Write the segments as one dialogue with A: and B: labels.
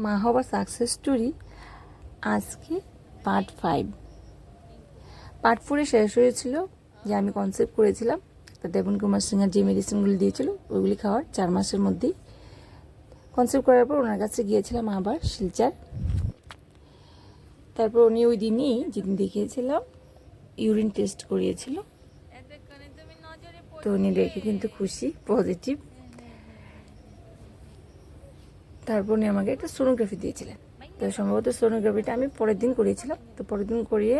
A: মা হবার success story আজকে পার্ট 5। পার্ট 4 শেষ হয়েছিল যে আমি কনসেপ্ট করেছিলাম দেবন কুমার সিংয়ের যে মেডিসিনগুলি দিয়েছিল ওইগুলি খাওয়ার 4 মাসের মধ্যেই। কনসেপ্ট করার পর ওনার কাছে গিয়েছিলাম আবার শিলচার। তারপর উনি ওই দিনই যেদিন দেখিয়েছিলাম ইউরিন টেস্ট করিয়েছিল, তো উনি দেখে কিন্তু খুশি, পজিটিভ। তারপর উনি আমাকে একটা সোনোগ্রাফি দিয়েছিলেন। তো সম্ভবত সোনোগ্রাফিটা আমি পরের দিন করিয়েছিলাম। তো পরের দিন করিয়ে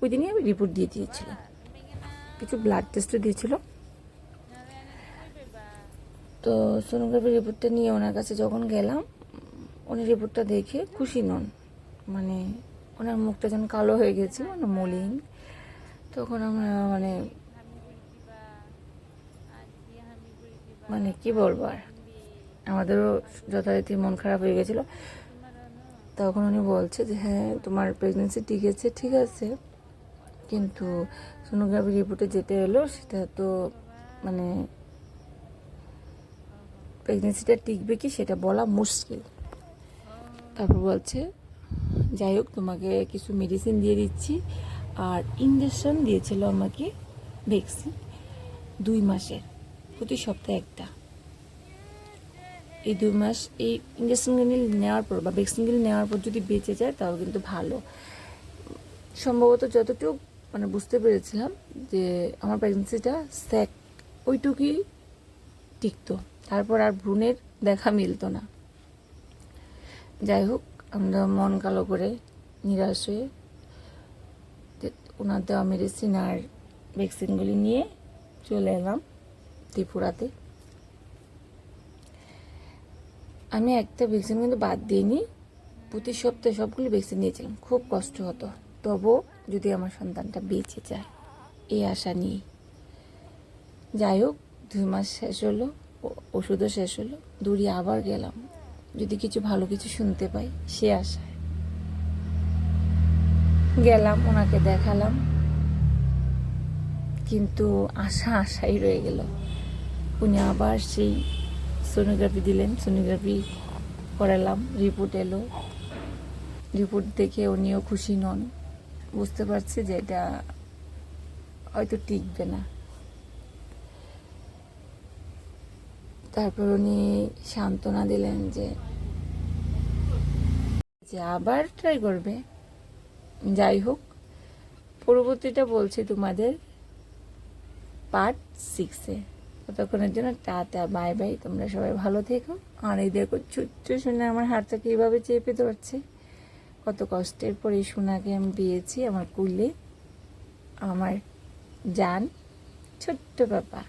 A: ওই দিনই আমি রিপোর্ট দিয়ে দিয়েছিলাম, কিছু ব্লাড টেস্টও দিয়েছিল। তো সোনোগ্রাফির রিপোর্টটা নিয়ে ওনার কাছে যখন গেলাম, উনি রিপোর্টটা দেখে খুশি নন, মানে ওনার মুখটা যেন কালো হয়ে গেছে, মানে মলিন। তখন আমরা মানে কি বলবো, আর আমাদেরও যথারীতি মন খারাপ হয়ে গেছিলো। তখন উনি বলছে যে হ্যাঁ তোমার প্রেগনেন্সি ঠিক আছে, কিন্তু সোনোগ্রাফি রিপোর্টে যেতে এলো সেটা তো মানে প্রেগনেন্সিটা টিকবে কি সেটা বলা মুশকিল। তারপর বলছে যাই হোক তোমাকে কিছু মেডিসিন দিয়ে দিচ্ছি, আর ইঞ্জেকশন দিয়েছিল আমাকে ভ্যাকসিন 2 মাসের, প্রতি সপ্তাহে একটা। এই 2 মাস এই ইঞ্জেকশনগুলি নেওয়ার পর বা ভ্যাকসিনগুলি নেওয়ার পর যদি বেঁচে যায় তাও কিন্তু ভালো। সম্ভবত যতটুকু মানে বুঝতে পেরেছিলাম যে আমার প্রেগনেন্সিটা স্যাক ওইটুকুই টিকতো, তারপর আর ভ্রূণের দেখা মিলতো না। যাই হোক আমরা মন কালো করে নিরাশ হয়ে ওনার দেওয়া মেডিসিন আর ভ্যাকসিনগুলি নিয়ে চলে এলাম ত্রিপুরাতে। আমি একটা ভ্যাকসিন কিন্তু বাদ দিইনি, প্রতি সপ্তাহে সবগুলি ভ্যাকসিন নিয়েছিলাম। খুব কষ্ট হতো, তবুও যদি আমার সন্তানটা বেঁচে যায় এই আশা নিয়ে। যাই হোক 2 মাস শেষ হলো, ওষুধও শেষ হলো, দূরে আবার গেলাম যদি কিছু ভালো কিছু শুনতে পাই সে আশায় গেলাম, ওনাকে দেখালাম, কিন্তু আশাই রয়ে গেল। উনি আবার সেই সোনোগ্রাফি দিলেন, সোনোগ্রাফি করালাম, রিপোর্ট এলো। রিপোর্ট দেখে উনিও খুশি নন, বুঝতে পারছি যে এটা হয়তো টিকবে না। তারপর উনি সান্ত্বনা দিলেন যে আবার ট্রাই করবে। যাই হোক পরবর্তীটা বলছি তোমাদের পার্ট 6-এ। ততক্ষণের জন্য টাটা, বাই বাই। তোমরা সবাই ভালো থেকো। আর এই দেখো ছোট্ট সোনা আমার হাতটাকে এইভাবে চেপে ধরছে, কত কষ্টের পর এই সোনাকে আমি পেয়েছি আমার কুলে, আমার জান ছোট্ট বাবা।